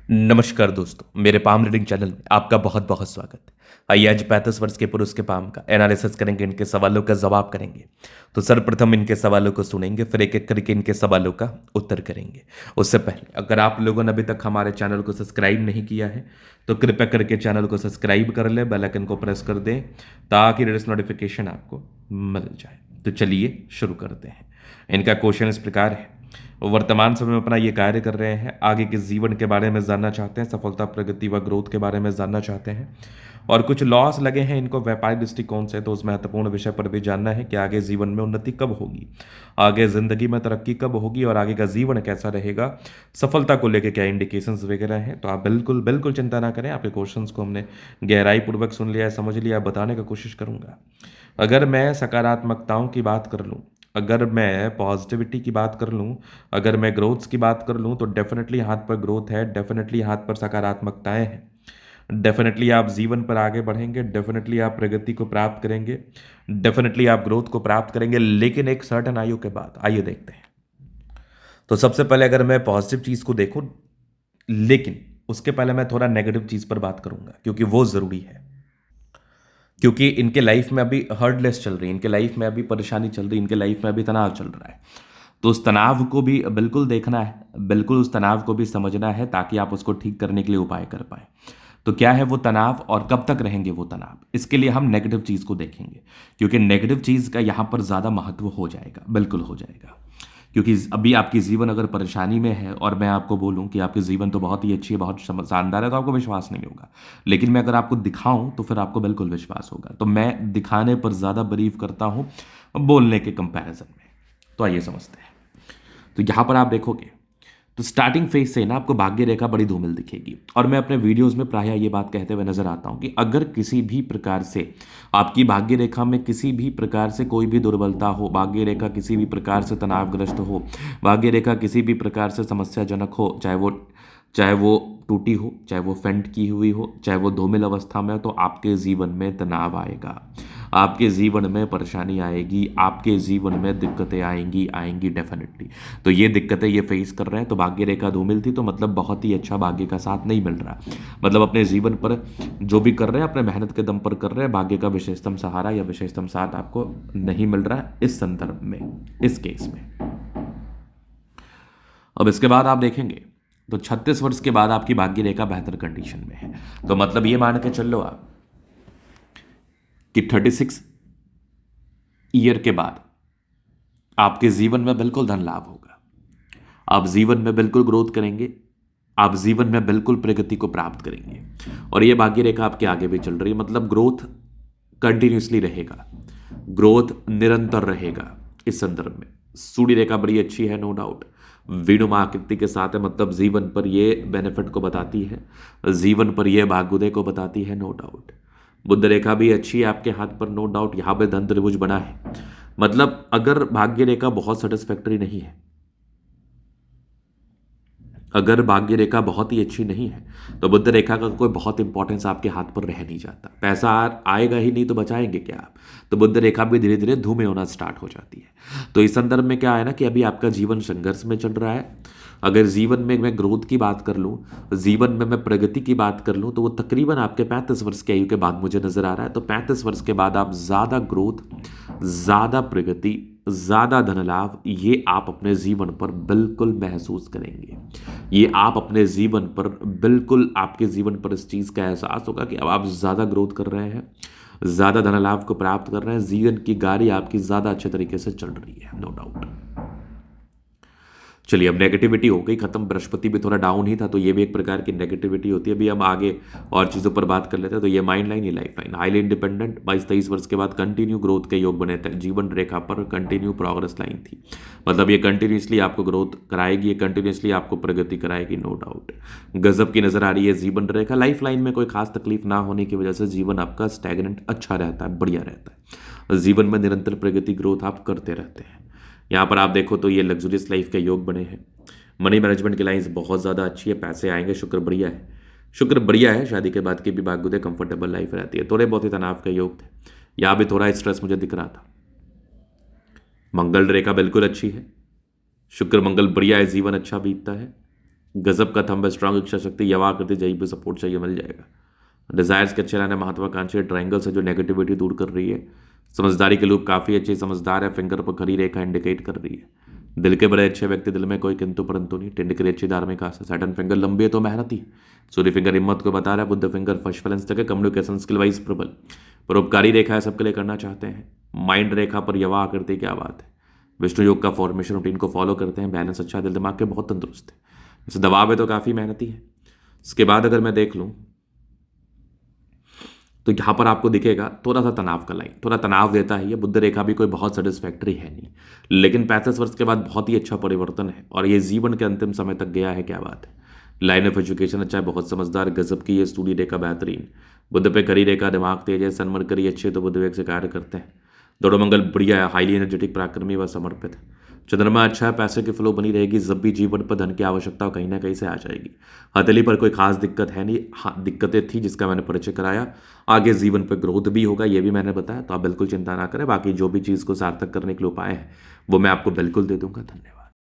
नमस्कार दोस्तों, मेरे पाम रीडिंग चैनल में आपका बहुत बहुत स्वागत है। आइए आज 35 वर्ष के पुरुष के पाम का एनालिसिस करेंगे, इनके सवालों का जवाब करेंगे। तो सर्वप्रथम इनके सवालों को सुनेंगे, फिर एक एक करके इनके सवालों का उत्तर करेंगे। उससे पहले अगर आप लोगों ने अभी तक हमारे चैनल को सब्सक्राइब नहीं किया है तो कृपया करके चैनल को सब्सक्राइब कर ले, बेल आइकन को प्रेस कर दें ताकि लेटेस्ट नोटिफिकेशन आपको मिल जाए। तो चलिए शुरू करते हैं। इनका क्वेश्चन इस प्रकार है। वो वर्तमान समय में अपना ये कार्य कर रहे हैं, आगे के जीवन के बारे में जानना चाहते हैं, सफलता, प्रगति व ग्रोथ के बारे में जानना चाहते हैं, और कुछ लॉस लगे हैं इनको व्यापारिक दृष्टिकोण से। तो उस महत्वपूर्ण विषय पर भी जानना है कि आगे जीवन में उन्नति कब होगी, आगे जिंदगी में तरक्की कब होगी और आगे का जीवन कैसा रहेगा, सफलता को लेकर क्या इंडिकेशंस वगैरह हैं। तो आप बिल्कुल बिल्कुल चिंता ना करें, आपके क्वेश्चंस को हमने गहराई पूर्वक सुन लिया है, समझ लिया, बताने की कोशिश करूंगा। अगर मैं सकारात्मकताओं की बात कर लूँ, अगर मैं पॉजिटिविटी की बात कर लूँ, अगर मैं ग्रोथ्स की बात कर लूँ, तो डेफिनेटली हाथ पर ग्रोथ है, डेफिनेटली हाथ पर सकारात्मकताएं हैं। डेफिनेटली आप जीवन पर आगे बढ़ेंगे, डेफिनेटली आप प्रगति को प्राप्त करेंगे, डेफिनेटली आप ग्रोथ को प्राप्त करेंगे, लेकिन एक सर्टन आयु के बाद। आइए देखते हैं। तो सबसे पहले अगर मैं पॉजिटिव चीज़ को देखूं, लेकिन उसके पहले मैं थोड़ा नेगेटिव चीज़ पर बात करूंगा क्योंकि वो ज़रूरी है। क्योंकि इनके लाइफ में अभी हर्डलेस चल रही है, इनके लाइफ में अभी परेशानी चल रही है, इनके लाइफ में अभी तनाव चल रहा है। तो उस तनाव को भी बिल्कुल देखना है, बिल्कुल उस तनाव को भी समझना है ताकि आप उसको ठीक करने के लिए उपाय कर पाए। तो क्या है वो तनाव और कब तक रहेंगे वो तनाव, इसके लिए हम नेगेटिव चीज़ को देखेंगे, क्योंकि नेगेटिव चीज़ का यहाँ पर ज़्यादा महत्व हो जाएगा, बिल्कुल हो जाएगा। क्योंकि अभी आपकी जीवन अगर परेशानी में है और मैं आपको बोलूं कि आपकी जीवन तो बहुत ही अच्छी है, बहुत शानदार है, तो आपको विश्वास नहीं होगा। लेकिन मैं अगर आपको दिखाऊं तो फिर आपको बिल्कुल विश्वास होगा। तो मैं दिखाने पर ज़्यादा बिलीव करता हूं बोलने के कंपैरिजन में। तो आइए समझते हैं। तो यहाँ पर आप देखोगे तो स्टार्टिंग फेज से ना आपको भाग्य रेखा बड़ी धूमिल दिखेगी, और मैं अपने वीडियोस में प्रायः ये बात कहते हुए नजर आता हूँ कि अगर किसी भी प्रकार से आपकी भाग्य रेखा में किसी भी प्रकार से कोई भी दुर्बलता हो, भाग्य रेखा किसी भी प्रकार से तनावग्रस्त हो, भाग्य रेखा किसी भी प्रकार से समस्याजनक हो, चाहे वो टूटी हो, चाहे वो फेंट की हुई हो, चाहे वो धूमिल अवस्था में हो, तो आपके जीवन में तनाव आएगा, आपके जीवन में परेशानी आएगी, आपके जीवन में दिक्कतें आएंगी आएंगी डेफिनेटली। तो ये दिक्कतें ये फेस कर रहे हैं, तो भाग्य रेखा धूमिल थी, तो मतलब बहुत ही अच्छा भाग्य का साथ नहीं मिल रहा। मतलब अपने जीवन पर जो भी कर रहे हैं अपने मेहनत के दम पर कर रहे हैं, भाग्य का विशेषतम सहारा या विशेषतम साथ आपको नहीं मिल रहा है इस संदर्भ में, इस केस में। अब इसके बाद आप देखेंगे तो 36 वर्ष के बाद आपकी भाग्य रेखा बेहतर कंडीशन में है। तो मतलब ये मान के चल लो आप कि 36 ईयर के बाद आपके जीवन में बिल्कुल धन लाभ होगा, आप जीवन में बिल्कुल ग्रोथ करेंगे, आप जीवन में बिल्कुल प्रगति को प्राप्त करेंगे। और ये भाग्य रेखा आपके आगे भी चल रही है, मतलब ग्रोथ कंटिन्यूसली रहेगा, ग्रोथ निरंतर रहेगा। इस संदर्भ में सूर्य रेखा बड़ी अच्छी है, नो डाउट, विनुम आकृति के साथ है, मतलब जीवन पर ये बेनिफिट को बताती है, जीवन पर यह भाग्योदय को बताती है, नो डाउट। बुध रेखा भी अच्छी है आपके हाथ पर, नो डाउट, यहां पे धन त्रिभुज बना है। मतलब अगर भाग्य रेखा बहुत सेटिस्फैक्टरी नहीं है, अगर भाग्य रेखा बहुत ही अच्छी नहीं है, तो बुध रेखा का कोई बहुत इंपॉर्टेंस आपके हाथ पर रह नहीं जाता, पैसा आएगा ही नहीं तो बचाएंगे क्या आप। तो बुध रेखा भी धीरे धीरे धूमे होना स्टार्ट हो जाती है। तो इस संदर्भ में क्या है ना कि अभी आपका जीवन संघर्ष में चल रहा है। अगर जीवन में मैं ग्रोथ की बात कर लूँ, जीवन में मैं प्रगति की बात कर लूँ, तो वो तकरीबन आपके 35 वर्ष की आयु के बाद मुझे नजर आ रहा है। तो 35 वर्ष के बाद आप ज़्यादा ग्रोथ, ज़्यादा प्रगति, ज़्यादा धन लाभ, ये आप अपने जीवन पर बिल्कुल महसूस करेंगे। ये आप अपने जीवन पर बिल्कुल, आपके जीवन पर इस चीज़ का एहसास होगा कि अब आप ज़्यादा ग्रोथ कर रहे हैं, ज़्यादा धन लाभ को प्राप्त कर रहे हैं, जीवन की गाड़ी आपकी ज़्यादा अच्छे तरीके से चल रही है, नो डाउट। चलिए, अब नेगेटिविटी हो गई खत्म, बृहस्पति भी थोड़ा डाउन ही था, तो ये भी एक प्रकार की नेगेटिविटी होती है। अभी हम आगे और चीज़ों पर बात कर लेते हैं। तो ये माइंड लाइन, ये लाइफ लाइन, हाईली इंडिपेंडेंट, 22-23 वर्ष के बाद कंटिन्यू ग्रोथ के योग बने थे, जीवन रेखा पर कंटिन्यू प्रोग्रेस लाइन थी। मतलब ये कंटिन्यूसली आपको ग्रोथ कराएगी, ये कंटिन्यूसली आपको प्रगति कराएगी, नो डाउट। गजब की नजर आ रही है जीवन रेखा। लाइफ लाइन में कोई खास तकलीफ ना होने की वजह से जीवन आपका स्टैग्नेंट अच्छा रहता है, बढ़िया रहता है, जीवन में निरंतर प्रगति ग्रोथ आप करते रहते हैं। यहाँ पर आप देखो तो ये लग्जरियस लाइफ के योग बने हैं। मनी मैनेजमेंट की लाइंस बहुत ज़्यादा अच्छी है, पैसे आएंगे, शुक्र बढ़िया है, शुक्र बढ़िया है। शादी के बाद की भी भाग्योदय कंफर्टेबल लाइफ रहती है। थोड़े बहुत ही तनाव के योग थे, यहाँ भी थोड़ा स्ट्रेस मुझे दिख रहा था। मंगल रेखा बिल्कुल अच्छी है, शुक्र मंगल बढ़िया है, जीवन अच्छा बीतता है, गजब का थंब है, स्ट्रांग इच्छा शक्ति, यवा आकृति, जहीं भी सपोर्ट चाहिए मिल जाएगा। डिजायर्स के अच्छे रहने, महत्वाकांक्षी ट्रायंगल से जो नेगेटिविटी दूर कर रही है। समझदारी के लूप काफ़ी अच्छी, समझदार है, फिंगर पर खड़ी रेखा इंडिकेट कर रही है। दिल के बड़े अच्छे व्यक्ति, दिल में कोई किंतु परंतु नहीं। टिंड के अच्छी धार्मिक आशा, सैटर्न फिंगर लंबी है तो मेहनती। सूर्य फिंगर हिम्मत को बता रहा है, बुद्ध फिंगर फर्स्ट बैलेंस तक है, कम्युनिकेशन स्किल वाइज प्रबल, परोपकारी रेखा है, सबके लिए करना चाहते हैं। माइंड रेखा पर यवा आकृति, क्या बात है। विष्णु योग का फॉर्मेशन रूटीन को फॉलो करते हैं, बैलेंस अच्छा, दिल दिमाग के बहुत तंदुरुस्त है। जैसे दबाव है तो काफ़ी मेहनती है। इसके बाद अगर मैं देख लूँ तो यहाँ पर आपको दिखेगा थोड़ा सा तनाव का लाइन, थोड़ा तनाव देता है ये। बुद्ध रेखा भी कोई बहुत सेटिस्फैक्ट्री है नहीं, लेकिन 35 वर्ष के बाद बहुत ही अच्छा परिवर्तन है और ये जीवन के अंतिम समय तक गया है, क्या बात है। लाइन ऑफ एजुकेशन अच्छा है, बहुत समझदार, गजब की ये स्टूडी रेखा बेहतरीन। बुद्ध पे करी रेखा, दिमाग तेज है, सनमर करी अच्छे तो बुद्ध वेग से कार्य करते हैं। दोनों मंगल बढ़िया है, हाईली एनर्जेटिक, पराक्रमी व समर्पित। चंद्रमा अच्छा है, पैसे की फ्लो बनी रहेगी, जब भी जीवन पर धन की आवश्यकता कहीं ना कहीं से आ जाएगी। हथेली पर कोई खास दिक्कत है नहीं, हाँ दिक्कतें थी जिसका मैंने परिचय कराया। आगे जीवन पर ग्रोथ भी होगा, ये भी मैंने बताया, तो आप बिल्कुल चिंता ना करें। बाकी जो भी चीज़ को सार्थक करने के लिए उपाय है वो मैं आपको बिल्कुल दे दूंगा। धन्यवाद।